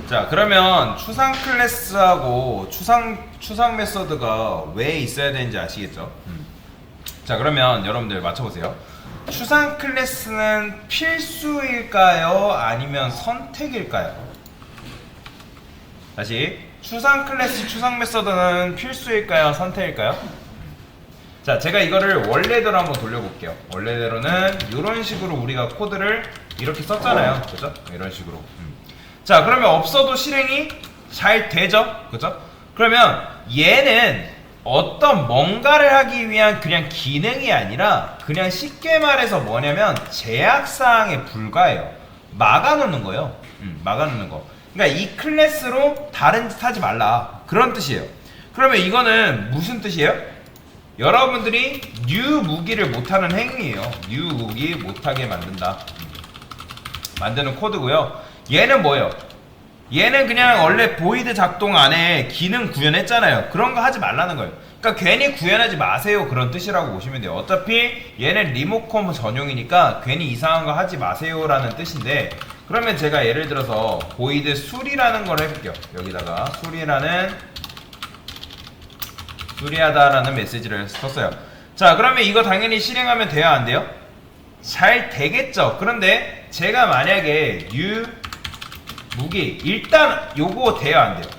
자, 그러면 추상 클래스하고 추상 메서드가 왜 있어야 되는지 아시겠죠? 자, 그러면 여러분들 맞춰보세요. 추상 클래스는 필수일까요? 아니면 선택일까요? 다시, 추상 클래스, 추상 메서드는 필수일까요? 선택일까요? 자, 제가 이거를 원래대로 한번 돌려볼게요. 원래대로는 이런 식으로 우리가 코드를 이렇게 썼잖아요. 그죠? 이런 식으로. 자, 그러면 없어도 실행이 잘 되죠? 그죠? 그러면 얘는 어떤 뭔가를 하기 위한 그냥 기능이 아니라 그냥 쉽게 말해서 뭐냐면 제약사항에 불과해요. 막아놓는 거예요. 막아놓는 거. 그러니까 이 클래스로 다른 짓 하지 말라. 그런 뜻이에요. 그러면 이거는 무슨 뜻이에요? 여러분들이 new 무기를 못하는 행위예요. new 무기 못하게 만든다. 만드는 코드고요. 얘는 뭐예요? 얘는 그냥 원래 보이드 작동 안에 기능 구현했잖아요. 그런 거 하지 말라는 거예요. 그러니까 괜히 구현하지 마세요. 그런 뜻이라고 보시면 돼요. 어차피 얘는 리모컨 전용이니까 괜히 이상한 거 하지 마세요라는 뜻인데, 그러면 제가 예를 들어서 보이드 수리라는 걸 해볼게요. 여기다가 수리하다라는 메시지를 썼어요. 자, 그러면 이거 당연히 실행하면 돼야 안 돼요? 잘 되겠죠. 그런데 제가 만약에 new 무기 일단 요거 돼야 안 돼요.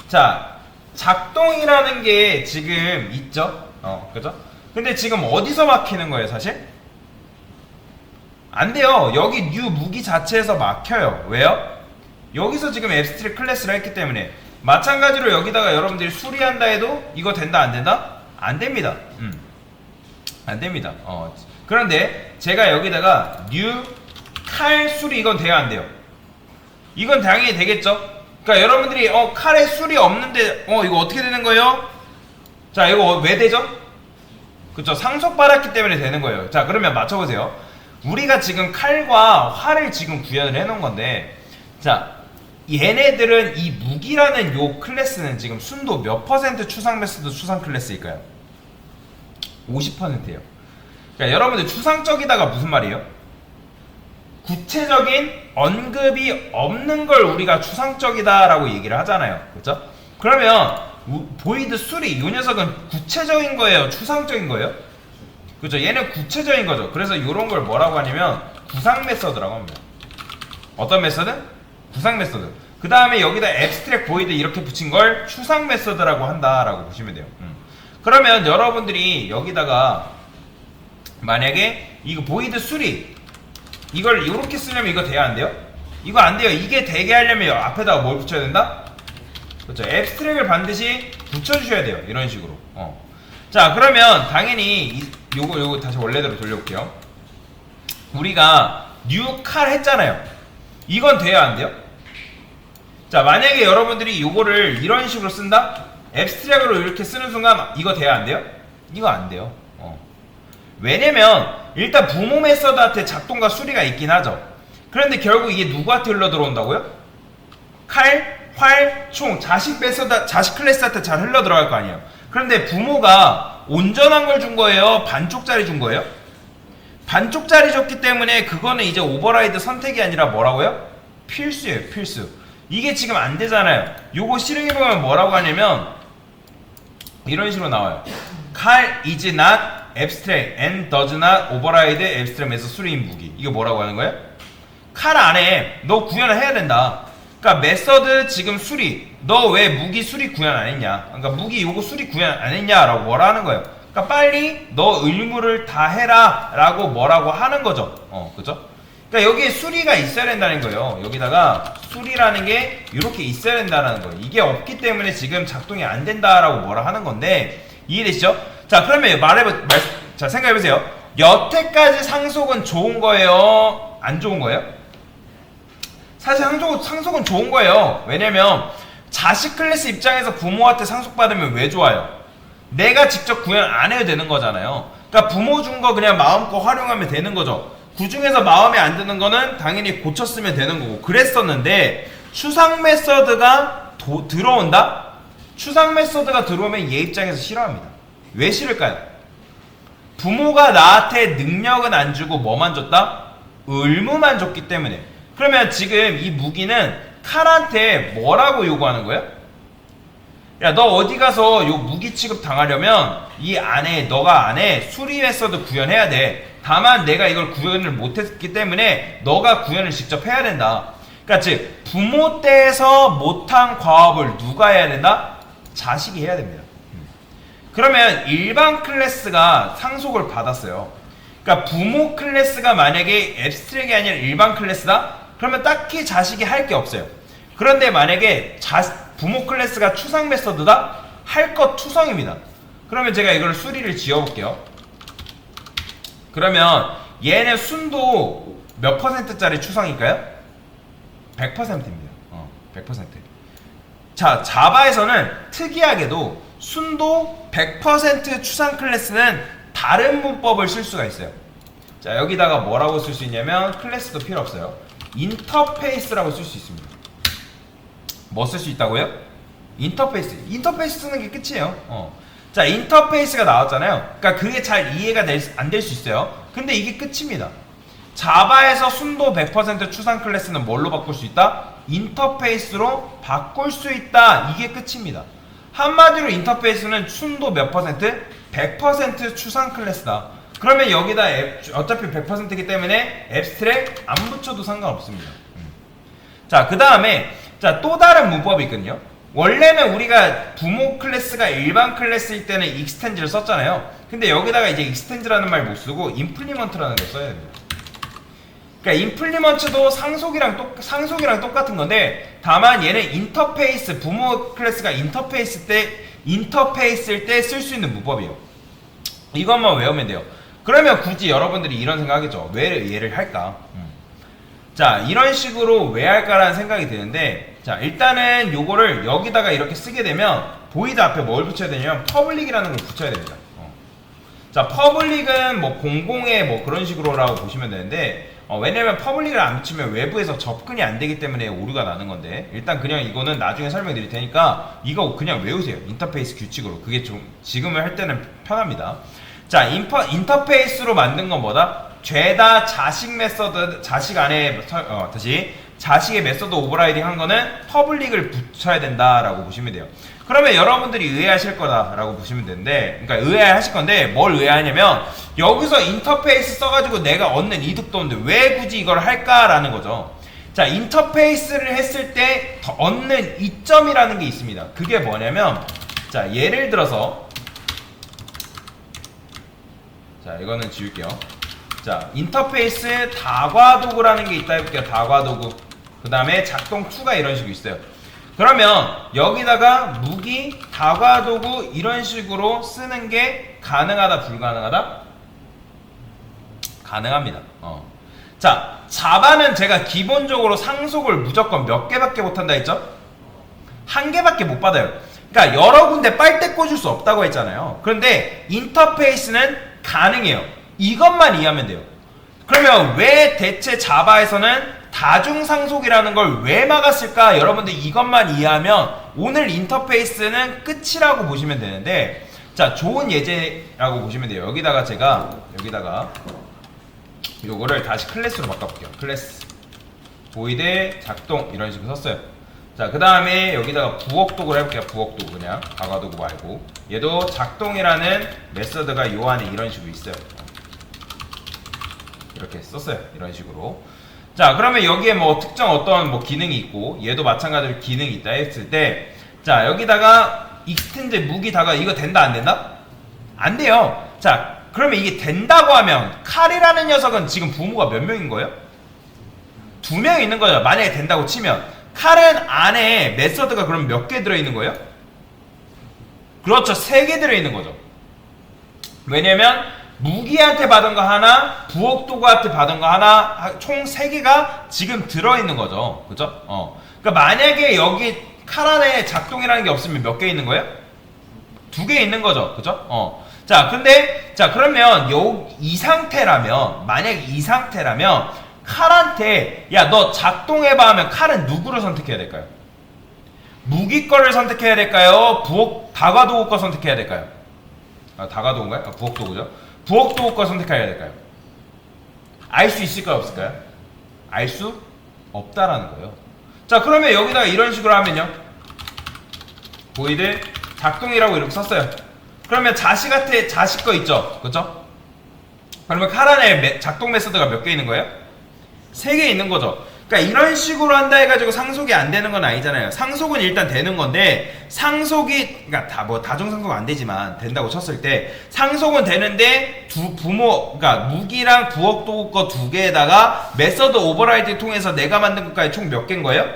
자, 작동이라는 게 지금 있죠? 그죠? 근데 지금 어디서 막히는 거예요, 사실? 안 돼요. 여기 new 무기 자체에서 막혀요. 왜요? 여기서 지금 앱스트랙 클래스를 했기 때문에. 마찬가지로 여기다가 여러분들이 수리한다 해도 이거 된다 안 된다? 안 됩니다. 안 됩니다. 그런데 제가 여기다가 new 칼 수리 이건 돼야 안 돼요. 이건 당연히 되겠죠. 그러니까 여러분들이 칼에 수리 없는데 이거 어떻게 되는 거예요? 자, 이거 왜 되죠? 그쵸, 상속받았기 때문에 되는 거예요. 자, 그러면 맞춰보세요. 우리가 지금 칼과 활을 지금 구현을 해놓은 건데, 자, 얘네들은 이 무기라는 요 클래스는 지금 순도 몇 퍼센트 추상 메소드 추상 클래스일까요? 50%예요. 그러니까 여러분들 추상적이다가 무슨 말이에요? 구체적인 언급이 없는 걸 우리가 추상적이다라고 얘기를 하잖아요. 그렇죠? 그러면 보이드 수리 이 녀석은 구체적인 거예요? 추상적인 거예요? 그렇죠? 얘는 구체적인 거죠. 그래서 이런 걸 뭐라고 하냐면 구상 메서드라고 합니다. 어떤 메서드? 구상 메서드. 그 다음에 여기다 앱스트랙 보이드 이렇게 붙인 걸 추상 메서드라고 한다라고 보시면 돼요. 그러면 여러분들이 여기다가 만약에 이거 보이드 수리 이걸 이렇게 쓰려면 이거 돼야 안 돼요? 이거 안 돼요. 이게 되게 하려면 앞에다가 뭘 붙여야 된다? 그렇죠. 앱스트랙을 반드시 붙여주셔야 돼요. 이런 식으로. 자, 그러면 당연히 요거 다시 원래대로 돌려볼게요. 우리가 new 칼 했잖아요. 이건 돼야 안 돼요? 자, 만약에 여러분들이 요거를 이런 식으로 쓴다? 앱스트랙으로 이렇게 쓰는 순간 이거 돼야 안 돼요? 이거 안 돼요. 왜냐면 일단 부모 메서드한테 작동과 수리가 있긴 하죠. 그런데 결국 이게 누구한테 흘러 들어온다고요? 칼, 활, 총, 자식 메서드, 자식 클래스한테 잘 흘러 들어갈 거 아니에요. 그런데 부모가 온전한 걸 준 거예요? 반쪽짜리 준 거예요? 반쪽짜리 줬기 때문에 그거는 이제 오버라이드 선택이 아니라 뭐라고요? 필수예요, 필수. 이게 지금 안 되잖아요. 요거 실행해보면 뭐라고 하냐면 이런 식으로 나와요. 칼 is not abstract and does not override abstract method 수리인 무기. 이게 뭐라고 하는 거예요? 칼 안에 너 구현을 해야 된다. 그러니까 메서드 지금 수리. 너 왜 무기 수리 구현 안 했냐? 그러니까 무기 요거 수리 구현 안 했냐라고 뭐라 하는 거예요. 그러니까 빨리 너 의무를 다 해라라고 뭐라고 하는 거죠. 그죠? 그러니까 여기에 수리가 있어야 된다는 거예요. 여기다가 수리라는 게 이렇게 있어야 된다는 거예요. 이게 없기 때문에 지금 작동이 안 된다라고 뭐라 하는 건데 이해되시죠? 자, 그러면 자, 생각해보세요. 여태까지 상속은 좋은 거예요? 안 좋은 거예요? 사실 상속은 좋은 거예요. 왜냐면 자식 클래스 입장에서 부모한테 상속받으면 왜 좋아요? 내가 직접 구현 안 해도 되는 거잖아요. 그러니까 부모 준 거 그냥 마음껏 활용하면 되는 거죠. 그 중에서 마음에 안 드는 거는 당연히 고쳤으면 되는 거고 그랬었는데 추상 메서드가 들어온다? 추상 메서드가 들어오면 얘 입장에서 싫어합니다. 왜 싫을까요? 부모가 나한테 능력은 안 주고 뭐만 줬다? 의무만 줬기 때문에. 그러면 지금 이 무기는 칼한테 뭐라고 요구하는 거야? 야, 너 어디 가서 요 무기 취급 당하려면 이 안에 너가 안에 수리 메서드 구현해야 돼. 다만 내가 이걸 구현을 못했기 때문에 너가 구현을 직접 해야 된다. 그러니까 즉 부모 때에서 못한 과업을 누가 해야 된다? 자식이 해야 됩니다. 그러면 일반 클래스가 상속을 받았어요. 그러니까 부모 클래스가 만약에 앱스트랙이 아니라 일반 클래스다? 그러면 딱히 자식이 할 게 없어요. 그런데 만약에 부모 클래스가 추상 메서드다? 할 것 투성입니다. 그러면 제가 이걸 수리를 지어볼게요. 그러면 얘는 순도 몇 %짜리 추상일까요? 100%입니다. 100%. 자, 자바에서는 특이하게도 순도 100% 추상 클래스는 다른 문법을 쓸 수가 있어요. 자, 여기다가 뭐라고 쓸 수 있냐면 클래스도 필요 없어요. 인터페이스라고 쓸 수 있습니다. 뭐 쓸 수 있다고요? 인터페이스. 인터페이스 쓰는 게 끝이에요. 자, 인터페이스가 나왔잖아요. 그러니까 그게 잘 이해가 안 될 수 있어요. 근데 이게 끝입니다. 자바에서 순도 100% 추상 클래스는 뭘로 바꿀 수 있다? 인터페이스로 바꿀 수 있다. 이게 끝입니다. 한마디로 인터페이스는 순도 몇 %? 100% 추상 클래스다. 그러면 여기다 어차피 100%이기 때문에 앱스트랙 안 붙여도 상관없습니다. 자, 그 다음에 자, 또 다른 문법이 있거든요. 원래는 우리가 부모 클래스가 일반 클래스일 때는 익스텐즈를 썼잖아요. 근데 여기다가 이제 익스텐즈라는 말 못 쓰고 임플리먼트라는 걸 써야 됩니다. 그러니까 임플리먼트도 상속이랑 똑같은 건데 다만 얘는 인터페이스, 부모 클래스가 인터페이스일 때 쓸 수 있는 문법이에요. 이것만 외우면 돼요. 그러면 굳이 여러분들이 이런 생각하겠죠. 왜 얘를 할까? 자, 이런 식으로 왜 할까라는 생각이 드는데, 자, 일단은 요거를 여기다가 이렇게 쓰게 되면 보이드 앞에 뭘 붙여야 되냐면 퍼블릭이라는 걸 붙여야 됩니다. 자, 퍼블릭은 뭐 공공의 뭐 그런 식으로라고 보시면 되는데, 왜냐면 퍼블릭을 안 붙이면 외부에서 접근이 안 되기 때문에 오류가 나는 건데, 일단 그냥 이거는 나중에 설명드릴 테니까 이거 그냥 외우세요. 인터페이스 규칙으로. 그게 좀 지금을 할 때는 편합니다. 자, 인터페이스로 만든 건 뭐다? 죄다 자식 메서드, 자식 안에 자식의 메서드 오버라이딩 한 거는 퍼블릭을 붙여야 된다라고 보시면 돼요. 그러면 여러분들이 의아하실 거다라고 보시면 되는데, 그러니까 의아하실 건데 뭘 의아하냐면 여기서 인터페이스 써가지고 내가 얻는 이득도 없는데 왜 굳이 이걸 할까라는 거죠. 자, 인터페이스를 했을 때 얻는 이점이라는 게 있습니다. 그게 뭐냐면, 자, 예를 들어서, 자, 이거는 지울게요. 자, 인터페이스 다과도구라는 게 있다 해볼게요. 다과도구. 그 다음에 작동2가 이런 식으로 있어요. 그러면 여기다가 무기, 다과도구 이런 식으로 쓰는 게 가능하다, 불가능하다? 가능합니다. 자, 자바는 제가 기본적으로 상속을 무조건 몇 개밖에 못한다 했죠? 한 개밖에 못 받아요. 그러니까 여러 군데 빨대 꽂을 수 없다고 했잖아요. 그런데 인터페이스는 가능해요. 이것만 이해하면 돼요. 그러면 왜 대체 자바에서는 다중상속이라는 걸 왜 막았을까? 여러분들 이것만 이해하면 오늘 인터페이스는 끝이라고 보시면 되는데, 자, 좋은 예제라고 보시면 돼요. 여기다가 제가 요거를 다시 클래스로 바꿔볼게요. 클래스 보이드 작동 이런 식으로 썼어요. 자, 그 다음에 여기다가 부엌도구를 해볼게요. 부엌도구 그냥 다과도구 말고, 얘도 작동이라는 메서드가 요 안에 이런 식으로 있어요. 이렇게 썼어요. 이런 식으로. 자, 그러면 여기에 뭐 특정 어떤 뭐 기능이 있고, 얘도 마찬가지로 기능이 있다 했을 때, 자, 여기다가 익스텐드 무기 다가 이거 된다 안 된다? 안 돼요. 자, 그러면 이게 된다고 하면 칼이라는 녀석은 지금 부모가 몇 명인 거예요? 2명 있는 거죠. 만약에 된다고 치면 칼은 안에 메서드가 그럼 몇 개 들어있는 거예요? 그렇죠. 3개 들어있는 거죠. 왜냐면 무기한테 받은 거 하나, 부엌도구한테 받은 거 하나, 총 3개가 지금 들어있는 거죠. 그죠? 그러니까 만약에 여기 칼 안에 작동이라는 게 없으면 몇 개 있는 거예요? 2개 있는 거죠. 그죠? 자, 근데, 자, 그러면 이 상태라면, 만약에 이 상태라면, 칼한테, 야, 너 작동해봐 하면 칼은 누구를 선택해야 될까요? 무기 거를 선택해야 될까요? 다과도구 거 선택해야 될까요? 다과도구인가요? 부엌도구죠. 부엌도구 거 선택해야 될까요? 알 수 있을까요? 없을까요? 알 수 없다라는 거예요. 자, 그러면 여기다가 이런 식으로 하면요, 보이드 작동이라고 이렇게 썼어요. 그러면 자식한테 자식 거 있죠, 그쵸? 그러면 칼 안에 작동 메소드가 몇 개 있는 거예요? 3개 있는 거죠. 그러니까 이런 식으로 한다 해가지고 상속이 안 되는 건 아니잖아요. 상속은 일단 되는 건데, 상속이, 그러니까 다중상속 안 되지만 된다고 쳤을 때 상속은 되는데 그러니까 무기랑 부엌 도구 거 2개에다가 메서드 오버라이드 통해서 내가 만든 것까지 총 몇 개인 거예요?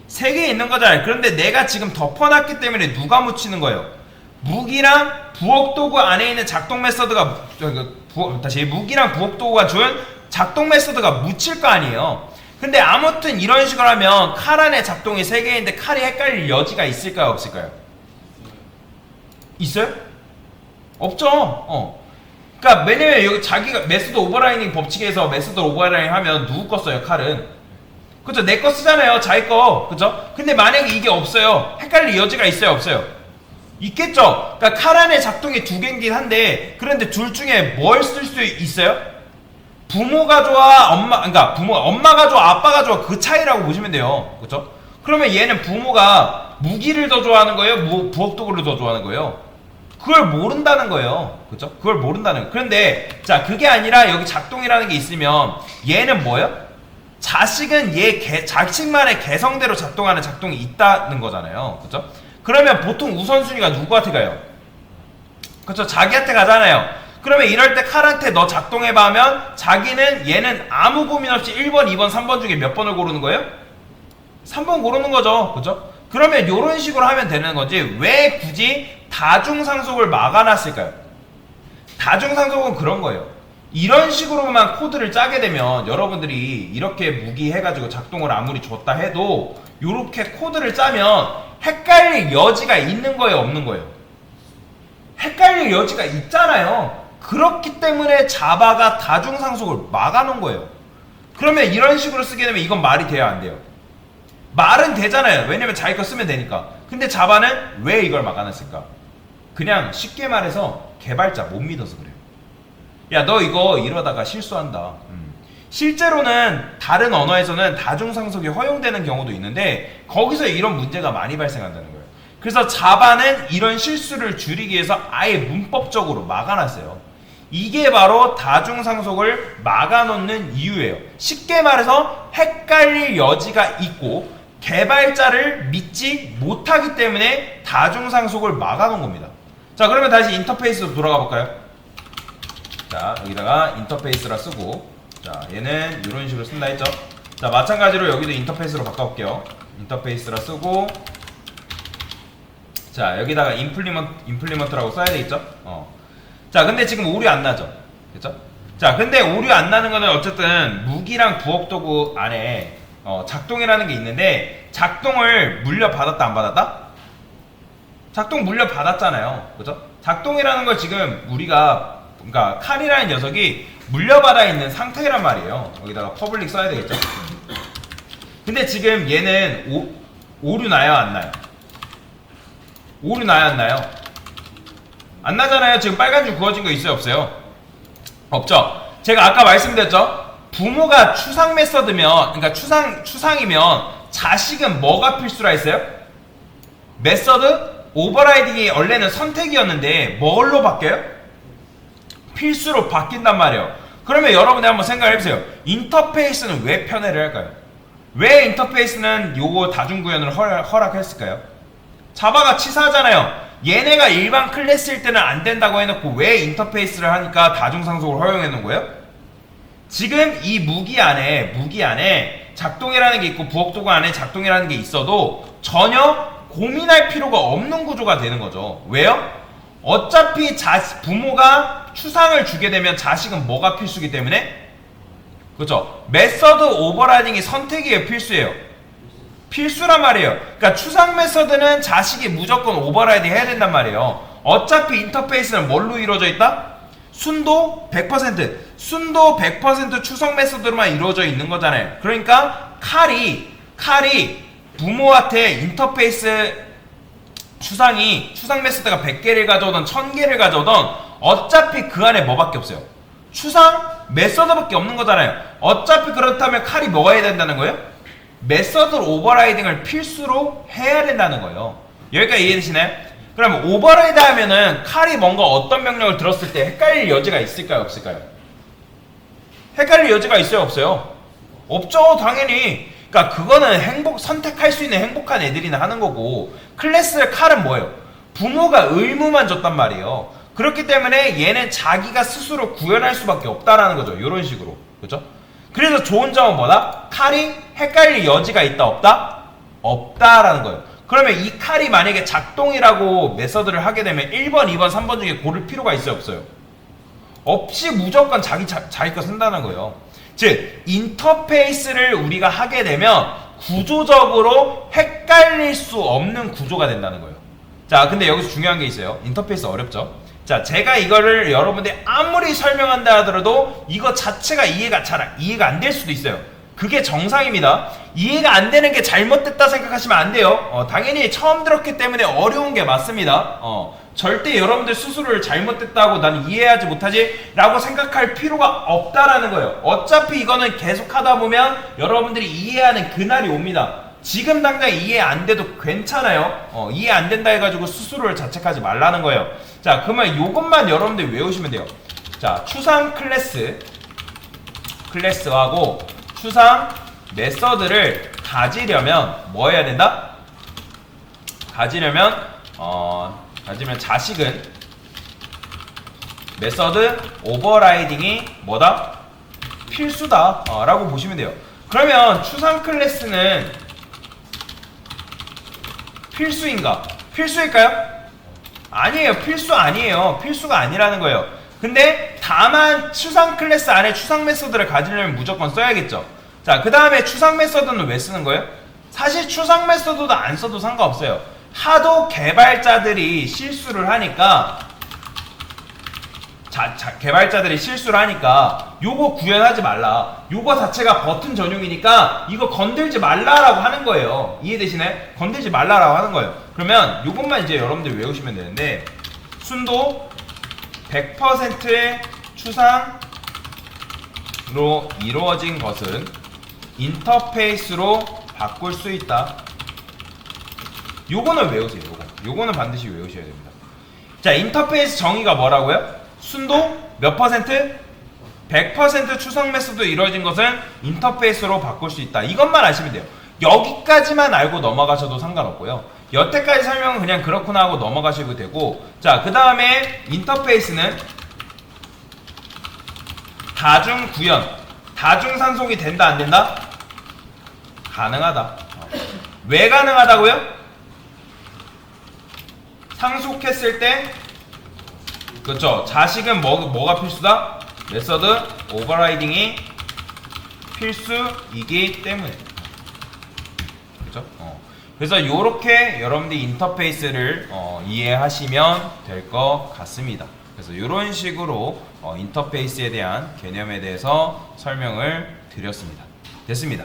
3개 있는 거잖아요. 그런데 내가 지금 덮어놨기 때문에 누가 묻히는 거예요? 무기랑 부엌 도구 안에 있는 작동 메서드가 무기랑 부엌 도구가 준 작동 메서드가 묻힐 거 아니에요. 근데 아무튼 이런 식으로 하면 칼 안에 작동이 3개인데 칼이 헷갈릴 여지가 있을까요, 없을까요? 있어요? 없죠. 그러니까 왜냐면 여기 자기가 메소드 오버라이딩 법칙에서 메소드 오버라이딩 하면 누구 거 써요, 칼은? 그죠? 내 거 쓰잖아요, 자기 거. 그죠? 근데 만약에 이게 없어요, 헷갈릴 여지가 있어요, 없어요? 있겠죠? 그러니까 칼 안에 작동이 2개이긴 한데, 그런데 둘 중에 뭘 쓸 수 있어요? 부모가 좋아, 그러니까 엄마가 좋아, 아빠가 좋아, 그 차이라고 보시면 돼요. 그쵸? 그러면 얘는 부모가 무기를 더 좋아하는 거예요? 부엌 도구를 더 좋아하는 거예요? 그걸 모른다는 거예요. 그쵸? 그걸 모른다는 거예요. 그런데, 자, 그게 아니라 여기 작동이라는 게 있으면 얘는 뭐예요? 자식은 자식만의 개성대로 작동하는 작동이 있다는 거잖아요. 그쵸? 그러면 보통 우선순위가 누구한테 가요? 그쵸? 자기한테 가잖아요. 그러면 이럴 때 칼한테 너 작동해봐 하면 얘는 아무 고민 없이 1번, 2번, 3번 중에 몇 번을 고르는 거예요? 3번 고르는 거죠. 그죠? 그러면 이런 식으로 하면 되는 거지, 왜 굳이 다중상속을 막아놨을까요? 다중상속은 그런 거예요. 이런 식으로만 코드를 짜게 되면 여러분들이 이렇게 무기 해가지고 작동을 아무리 줬다 해도 이렇게 코드를 짜면 헷갈릴 여지가 있는 거예요, 없는 거예요? 헷갈릴 여지가 있잖아요. 그렇기 때문에 자바가 다중상속을 막아놓은 거예요. 그러면 이런 식으로 쓰게 되면 이건 말이 돼야 안 돼요? 말은 되잖아요. 왜냐면 자기 거 쓰면 되니까. 근데 자바는 왜 이걸 막아놨을까? 그냥 쉽게 말해서 개발자 못 믿어서 그래요. 야, 너 이거 이러다가 실수한다. 실제로는 다른 언어에서는 다중상속이 허용되는 경우도 있는데 거기서 이런 문제가 많이 발생한다는 거예요. 그래서 자바는 이런 실수를 줄이기 위해서 아예 문법적으로 막아놨어요. 이게 바로 다중상속을 막아놓는 이유예요. 쉽게 말해서 헷갈릴 여지가 있고 개발자를 믿지 못하기 때문에 다중상속을 막아놓은 겁니다. 자, 그러면 다시 인터페이스로 돌아가 볼까요? 자, 여기다가 인터페이스라 쓰고, 자, 얘는 이런 식으로 쓴다 했죠? 자, 마찬가지로 여기도 인터페이스로 바꿔볼게요. 인터페이스라 쓰고, 자, 여기다가 임플리먼트라고 써야 되겠죠? 자, 근데 지금 오류 안 나죠? 그쵸? 자, 근데 오류 안 나는 거는 어쨌든 무기랑 부엌 도구 안에 작동이라는 게 있는데, 작동을 물려받았다 안 받았다? 작동 물려받았잖아요. 그죠? 작동이라는 걸 지금 우리가, 그러니까 칼이라는 녀석이 물려받아 있는 상태란 말이에요. 여기다가 퍼블릭 써야 되겠죠? 근데 지금 얘는 오류 나요, 안 나요? 오류 나요, 안 나요? 안 나잖아요. 지금 빨간 줄 그어진 거 있어요, 없어요? 없죠? 제가 아까 말씀드렸죠? 부모가 추상 메서드면, 그러니까 추상이면 자식은 뭐가 필수라 했어요? 메서드 오버라이딩이 원래는 선택이었는데 뭘로 바뀌어요? 필수로 바뀐단 말이에요. 그러면 여러분이 한번 생각을 해보세요. 인터페이스는 왜 편애를 할까요? 왜 인터페이스는 요거 다중구현을 허락했을까요? 자바가 치사하잖아요. 얘네가 일반 클래스일 때는 안 된다고 해놓고 왜 인터페이스를 하니까 다중상속을 허용해 놓은 거예요? 지금 이 무기 안에 작동이라는 게 있고 부엌도구 안에 작동이라는 게 있어도 전혀 고민할 필요가 없는 구조가 되는 거죠. 왜요? 어차피 부모가 추상을 주게 되면 자식은 뭐가 필수기 때문에? 그렇죠? 메서드 오버라이딩이 선택이에요, 필수예요? 필수란 말이에요. 그러니까 추상 메서드는 자식이 무조건 오버라이딩 해야 된단 말이에요. 어차피 인터페이스는 뭘로 이루어져 있다? 순도 100% 추상 메서드로만 이루어져 있는 거잖아요. 그러니까 칼이 부모한테 인터페이스 추상 메서드가 100개를 가져오던 1000개를 가져오던 어차피 그 안에 뭐밖에 없어요? 추상 메서드밖에 없는 거잖아요. 어차피 그렇다면 칼이 뭐가 해야 된다는 거예요? 메서드 오버라이딩을 필수로 해야 된다는 거예요. 여기까지 이해되시나요? 그럼 오버라이드 하면은 칼이 뭔가 어떤 명령을 들었을 때 헷갈릴 여지가 있을까요? 없을까요? 헷갈릴 여지가 있어요? 없어요? 없죠, 당연히. 그러니까 그거는 선택할 수 있는 행복한 애들이나 하는 거고, 클래스 칼은 뭐예요? 부모가 의무만 줬단 말이에요. 그렇기 때문에 얘는 자기가 스스로 구현할 수밖에 없다라는 거죠. 이런 식으로. 그죠? 그래서 좋은 점은 뭐다? 칼이 헷갈릴 여지가 있다, 없다? 없다라는 거예요. 그러면 이 칼이 만약에 작동이라고 메서드를 하게 되면 1번, 2번, 3번 중에 고를 필요가 있어요, 없어요? 없이 무조건 자기 거 쓴다는 거예요. 즉, 인터페이스를 우리가 하게 되면 구조적으로 헷갈릴 수 없는 구조가 된다는 거예요. 자, 근데 여기서 중요한 게 있어요. 인터페이스 어렵죠? 자, 제가 이거를 여러분들이 아무리 설명한다 하더라도 이거 자체가 이해가 안 될 수도 있어요. 그게 정상입니다. 이해가 안 되는 게 잘못됐다 생각하시면 안 돼요. 당연히 처음 들었기 때문에 어려운 게 맞습니다. 절대 여러분들 스스로를 잘못됐다고 나는 이해하지 못하지 라고 생각할 필요가 없다라는 거예요. 어차피 이거는 계속 하다 보면 여러분들이 이해하는 그날이 옵니다. 지금 당장 이해 안 돼도 괜찮아요. 이해 안 된다 해가지고 스스로를 자책하지 말라는 거예요. 자, 그러면 요것만 여러분들 외우시면 돼요. 자, 추상 클래스하고 추상 메서드를 가지려면 뭐 해야 된다? 가지려면 자식은 메서드 오버라이딩이 뭐다? 필수다 라고 보시면 돼요. 그러면 추상 클래스는 필수인가? 필수일까요? 아니에요. 필수 아니에요. 필수가 아니라는 거예요. 근데 다만 추상 클래스 안에 추상 메서드를 가지려면 무조건 써야겠죠. 자, 그 다음에 추상 메서드는 왜 쓰는 거예요? 사실 추상 메서드도 안 써도 상관없어요. 하도 개발자들이 실수를 하니까 개발자들이 실수를 하니까 요거 구현하지 말라. 요거 자체가 버튼 전용이니까 이거 건들지 말라라고 하는 거예요. 이해되시나요? 건들지 말라라고 하는 거예요. 그러면 요것만 이제 여러분들 외우시면 되는데, 순도 100%의 추상으로 이루어진 것은 인터페이스로 바꿀 수 있다. 요거는 외우세요. 요거는 반드시 외우셔야 됩니다. 자, 인터페이스 정의가 뭐라고요? 순도 몇 퍼센트? 100% 추상 메소드 이루어진 것은 인터페이스로 바꿀 수 있다. 이것만 아시면 돼요. 여기까지만 알고 넘어가셔도 상관없고요. 여태까지 설명은 그냥 그렇구나 하고 넘어가시면 되고, 자, 그 다음에 인터페이스는 다중 구현, 다중 산속이 된다 안 된다? 가능하다. 왜 가능하다고요? 상속했을 때, 그렇죠. 자식은 뭐가 필수다? 메서드 오버라이딩이 필수이기 때문에. 그렇죠? 그래서 요렇게 여러분들이 인터페이스를 이해하시면 될 것 같습니다. 그래서 이런 식으로 인터페이스에 대한 개념에 대해서 설명을 드렸습니다. 됐습니다.